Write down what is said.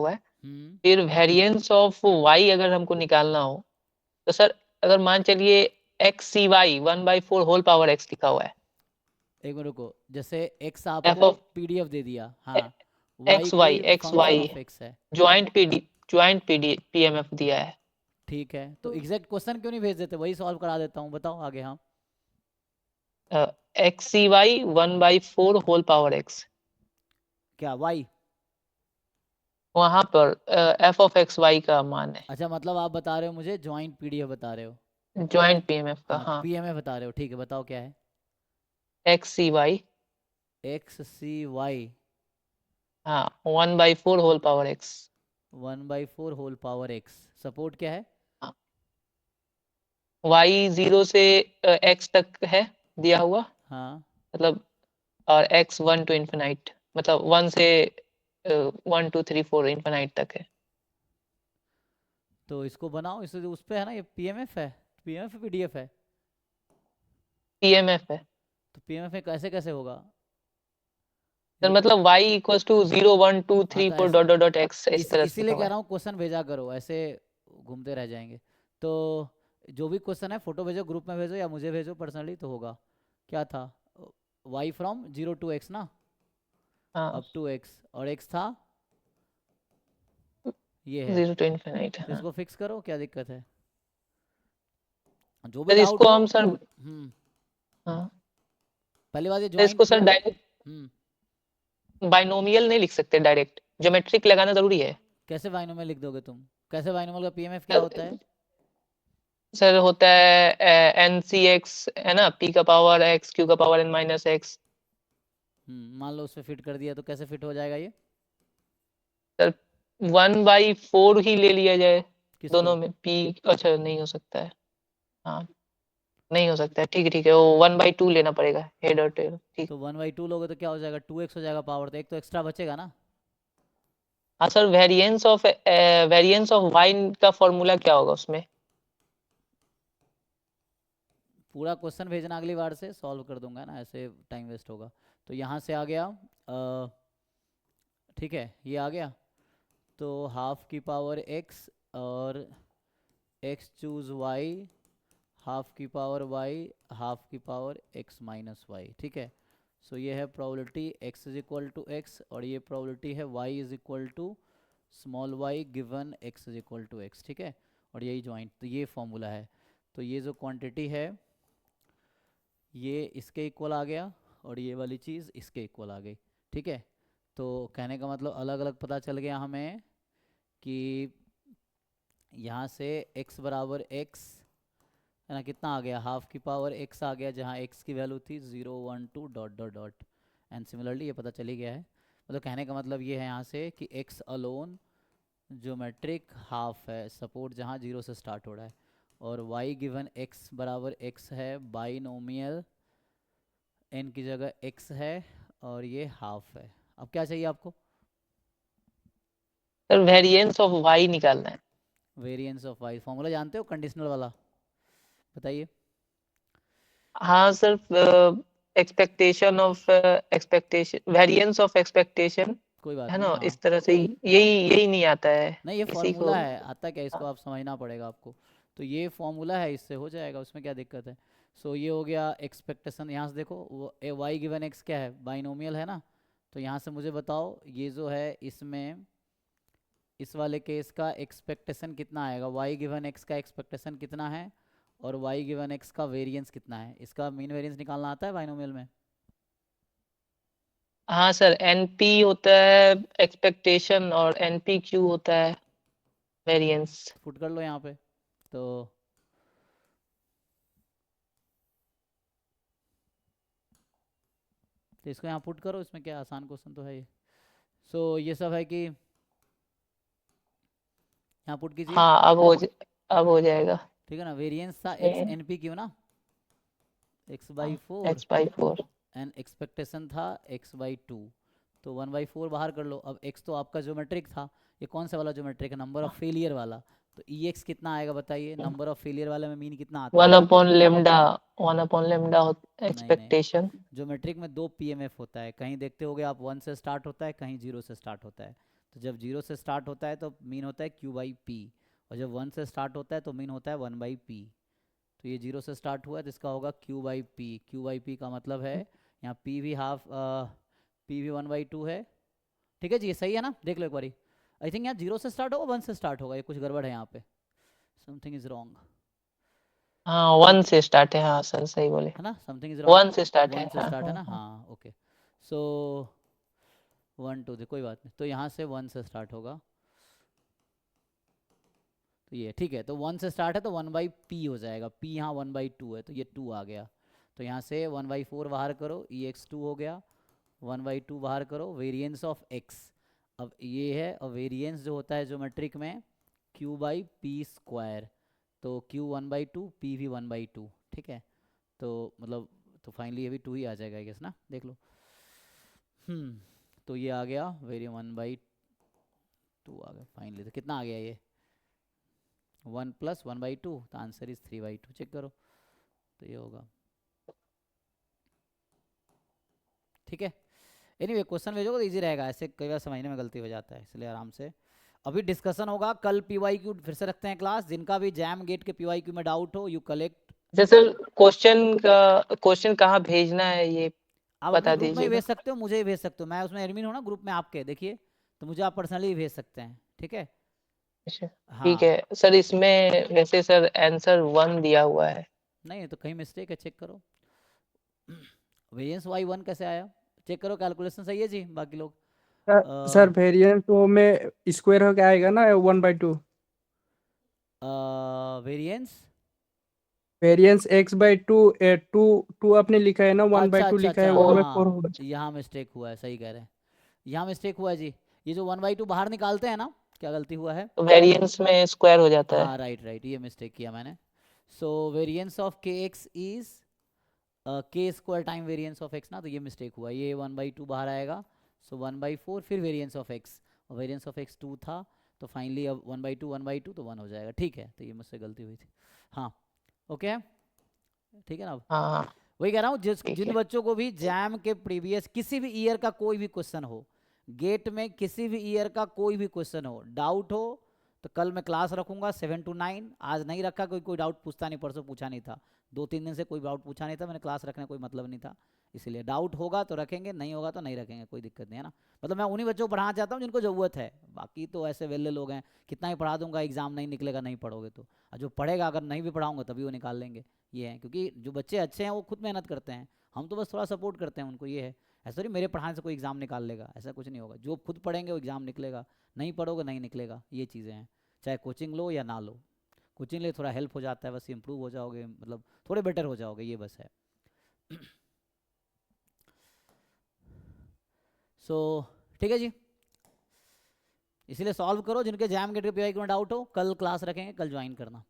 हुआ है। फिर वेरिएंस ऑफ वाई अगर हमको निकालना हो तो सर अगर मान चलिए x c y 1/4 whole power x लिखा हुआ है। एक मिनट रुको, जैसे x एफ आपको ऑफ पीडीएफ दे दिया, हाँ, y कोई x function y of x है, ज्वाइंट पीएमएफ दिया है। ठीक है, तो एग्जैक्ट क्वेश्चन क्यों नहीं भेज देते, वही सॉल्व करा देता हूँ, बताओ आगे। हाँ, x c y 1/4 whole power x, क्या y? वहां पर एफ ऑफ एक्स वाई का मान है। अच्छा, मतलब आप बता रहे हो मुझे ज्वाइंट पीडीएफ बता रहे हो। ज्वाइंट पीएमएफ का, हाँ, हाँ। पीएमएफ बता रहे हो, ठीक है, बताओ क्या है। X c y, x c y हाँ, 1/4 whole power x. 1/4 whole power x, support क्या है? वाई 0 से एक्स तक है दिया हुआ, हाँ, मतलब, और एक्स 1 टू इन्फिनाइट, मतलब 1 से 1 2 3 4 इन्फिनाइट तक है। तो इसको बनाओ, इस उस पे है ना, ये पीएमएफ है, पीएमएफ पीडीएफ है, पीएमएफ है तो पीएमएफ में कैसे कैसे होगा? ये सर, तो मतलब y इक्वल्स टू 0 1 2 हाँ, 3 तो 4 ऐसे डॉट डॉट डॉट एक्स इस तरह से इसीलिए लिखा कह हुआ रहा है। हूँ क्वेश्चन भेजा करो, ऐसे घूमते रह जाएंगे। तो जो भी क्वेश्चन है फोटो भेजो, ग्रुप में भेजो या मुझे भेजो पर्सनली, तो होगा। क्या था? y फ्रॉम 0 टू x ना, हाँ, अप टू x, और x था ये है, 0 टू इन्फिनाइट, तो हाँ। इसको फिक्स करो, क्या दिक्कत है? जो भी सर डाउट इसको हो। हम सर, हाँ, पहली बात, ये तो ज्वाइंट इसको सर पी डायरेक्ट बाइनोमियल नहीं लिख सकते, डायरेक्ट ज्योमेट्रिक लगाना जरूरी है। कैसे बाइनोमियल लिख दोगे तुम? कैसे बाइनोमियल का पीएमएफ क्या होता है? सर सर होता है एन सी एक्स, है ना, पी का पावर एक्स क्यू का पावर एन माइनस एक्स। मान लो उसमें फिट कर दिया, तो कैसे फिट हो जाएगा ये? सर 1/4 ही ले लिया जाए किसको? दोनों में, पी, अच्छा नहीं हो सकता है, हाँ, नहीं हो सकता है, ठीक है ठीक है, वो 1/2 लेना पड़ेगा, हेड और टेल, ठीक। तो 1/2 लोगे तो क्या हो जाएगा, 2x हो जाएगा पावर, तो एक तो एक्स्ट्रा बचेगा ना। हाँ सर, वेरिएंस ऑफ वाई का फॉर्मूला क्या होगा उसमें? पूरा क्वेश्चन भेजना, अगली बार से सॉल्व कर दूंगा ना, ऐसे टाइम वेस्ट होगा। तो यहाँ से आ गया, ठीक है, ये आ गया, तो हाफ की पावर x और x चूज y, हाफ की पावर y, हाफ की पावर x माइनस वाई, ठीक है। सो ये है probability x is equal to x, और ये प्रोबेबिलिटी है y is equal to small y given x is equal to x, ठीक है। और यही ज्वाइंट, तो ये फॉर्मूला है। तो ये जो क्वांटिटी है ये इसके इक्वल आ गया, और ये वाली चीज़ इसके इक्वल आ गई, ठीक है। तो कहने का मतलब अलग अलग पता चल गया हमें कि यहाँ से x बराबर x है ना, कितना आ गया, हाफ की पावर x आ गया, जहाँ x की वैल्यू थी 0 1 2 dot dot dot, and similarly ये पता चली गया है। मतलब कहने का मतलब ये है यहाँ से कि x अलोन ज्योमेट्रिक हाफ है, सपोर्ट जहाँ 0 से स्टार्ट हो रहा है, और y गिवन x बराबर x है, बाइनोमियल n की जगह x है, और ये हाफ है। अब क्या चाहिए आपको? सर वेरिएंस ऑफ वाई निकालना है। वेरिएंस ऑफ y फॉर्मूला जानते हो, कंडीशनल वाला, बताइए। हाँ sir, expectation variance of expectation, कोई बात है नहीं, ना, हाँ। इस तरह से यही यही नहीं आता है नहीं, ये इसी को। फॉर्मूला है, आता क्या, इसको आप समझना पड़ेगा आपको। तो ये फॉर्मूला है, इससे हो जाएगा, उसमें क्या दिक्कत है। सो ये हो गया एक्सपेक्टेशन। यहाँ से देखो, वो वाई गिवन एक्स क्या है, बाइनोमियल है ना। तो यहाँ से मुझे बताओ, ये जो है इसमें इस वाले केस का एक्सपेक्टेशन कितना आएगा, वाई गिवन एक्स का एक्सपेक्टेशन कितना है, और वाई गिवन एक्स का वेरिएंस कितना है, इसका मीन वेरिएंस निकालना आता है बाइनोमियल में। हाँ सर, एनपी होता है एक्सपेक्टेशन और एनपी क्यू होता है वेरिएंस। पुट कर लो यहाँ पे, तो इसको यहाँ पुट करो, इसमें क्या आसान क्वेश्चन तो है ये। सो ये सब है कि यहाँ पुट कीजिए, हाँ, अब हो जाएगा। ठीक है ना। वेरिएंस था एक्स एन पी क्यू ना, x/4, x/4। एंड एक्सपेक्टेशन था x/2, तो 1/4 बाहर कर लो। अब x तो आपका ज्योमेट्रिक था, ये कौन सा वाला ज्योमेट्रिक है, नंबर ऑफ फेलियर वाला। तो ex कितना आएगा बताइए, नंबर ऑफ फेलियर वाले में मीन कितना आता वन है? अपॉन लेमडा, 1/λ नहीं नहीं, एक्सपेक्टेशन। ज्योमेट्रिक में दो पीएमएफ होता है, कहीं देखते होगे आप 1 से स्टार्ट होता है, कहीं 0 से स्टार्ट होता है। तो जब 0 से स्टार्ट होता है तो मीन होता है Q बाई पी, और जब 1 से स्टार्ट होता है तो मीन होता है 1 बाई पी। तो ये 0 से स्टार्ट हुआ है तो इसका होगा Q by P. Q by P का मतलब है यहाँ P भी हाफ, P भी 1/2 है। ठीक है जी, सही है ना? देख लो एक बारी। आई थिंक यहाँ 0 से स्टार्ट होगा 1 से स्टार्ट होगा, ये कुछ गड़बड़ है यहाँ पे, समथिंग इज रॉन्ग, हाँ 1 से स्टार्ट है, हाँ सर सही बोले, है ना? समथिंग इज रॉन्ग, 1 से स्टार्ट है, 1 से हाँ स्टार्ट है हाँ ना? हाँ। हाँ ओके। सो 1 2 कोई बात नहीं, तो यहाँ से 1 से स्टार्ट होगा, तो ये ठीक है। तो 1 से स्टार्ट है तो 1/p हो जाएगा, p यहाँ 1/2 है तो ये 2 आ गया। तो यहाँ से 1/4 बाहर करो, ex2 हो गया, 1/2 बाहर करो, वेरिएंस ऑफ x। अब ये है, और वेरिएंस जो होता है ज्योमेट्रिक में q बाई पी स्क्वायर, तो q 1/2, p भी 1/2, ठीक है? तो मतलब तो फाइनली ये भी 2 ही आ जाएगा आई गेस ना, देख लो। तो ये आ गया वेरिएंस 1/2 आ गया फाइनली। तो कितना आ गया ये 1 + 1/2, तो आंसर इज 3/2। चेक करो, तो ये होगा, ठीक है? एनीवे क्वेश्चन भेजोगे तो इजी रहेगा, ऐसे कई बार समझने में गलती हो जाता है, इसलिए आराम से। अभी डिस्कशन होगा, कल पीवाईक्यू फिर से रखते हैं क्लास। जिनका भी जैम गेट के पीवाईक्यू में डाउट हो, यू कलेक्ट। जैसे क्वेश्चन कहाँ भेजना है ये आप अपने बता ग्रुप में ही दीजिएगा। भेज सकते हो, मुझे ही भेज सकते हो, मैं उसमें एडमिन हूँ ना ग्रुप में आपके, देखिए, तो मुझे आप पर्सनली भेज सकते हैं, ठीक है? अच्छा ठीक हाँ, है सर, इसमें वैसे सर आंसर 1 दिया हुआ है। नहीं तो कहीं मिस्टेक है, चेक करो। वेरिएंस y1 कैसे आया, चेक करो, कैलकुलेशन सही है जी बाकी लोग। सर वेरिएंस वो में स्क्वायर होके आएगा ना 1/2। वेरिएंस वेरिएंस x/2, 2 आपने लिखा है ना, अच्छा 1/2 अच्छा लिखा है, अच्छा, हाँ 1/4 हाँ, होगा। यहाँ मिस्टेक हुआ है, सही कह रहे हैं, यहाँ मिस्टेक हुआ है जी। ये जो 1/2 बाहर निकालते हैं ना, क्या गलती हुआ है? वेरिएंस में स्क्वायर हो जाता है। हाँ राइट राइट, ये मिस्टेक किया मैंने। सो वेरिएंस ऑफ के एक्स इज के square time variance of x ना, तो ये मिस्टेक हुआ, ये 1/2 बाहर आएगा। सो 1/4 फिर वेरिएंस ऑफ एक्स, और वेरिएंस ऑफ एक्स 2 था, तो फाइनली अब 1/2 तो 1 हो जाएगा, ठीक है? तो ये मुझसे गलती हुई थी, हाँ ओके है, ठीक है ना? अब हाँ वही कह रहा हूँ, ठीक जिन है। बच्चों को भी जैम के प्रीवियस किसी भी ईयर का कोई भी क्वेश्चन हो, गेट में किसी भी ईयर का कोई भी क्वेश्चन हो, डाउट हो, तो कल मैं क्लास रखूंगा 7 to 9। आज नहीं रखा, कोई डाउट पूछता नहीं, परसों पूछा नहीं था, 2-3 दिन से कोई डाउट पूछा नहीं था, मैंने क्लास रखने कोई मतलब नहीं था, इसलिए डाउट होगा तो रखेंगे, नहीं होगा तो नहीं रखेंगे, कोई दिक्कत नहीं है ना। मतलब मैं उन्हीं बच्चों को पढ़ाना चाहता हूँ जिनको ज़रूरत है, बाकी तो ऐसे वेले लोग हैं, कितना ही पढ़ा दूंगा, एग्जाम नहीं निकलेगा नहीं पढ़ोगे तो, और जो पढ़ेगा अगर नहीं भी पढ़ाऊंगा तभी वो निकाल लेंगे। ये है, क्योंकि जो बच्चे अच्छे हैं वो खुद मेहनत करते हैं, हम तो बस थोड़ा सपोर्ट करते हैं उनको, ये है। ऐसा नहीं मेरे पढ़ाने से कोई एग्जाम निकाल लेगा, ऐसा कुछ नहीं होगा, जो खुद पढ़ेंगे वो एग्जाम निकलेगा, नहीं पढ़ोगे नहीं निकलेगा, ये चीज़ें हैं। चाहे कोचिंग लो या ना लो, कोचिंग ले थोड़ा हेल्प हो जाता है, बस इंप्रूव हो जाओगे, मतलब थोड़े बेटर हो जाओगे, ये बस है। सो ठीक है जी, इसीलिए सॉल्व करो, जिनके जैम गेट के पीवाईक्यू में डाउट हो, कल क्लास रखेंगे, कल ज्वाइन करना।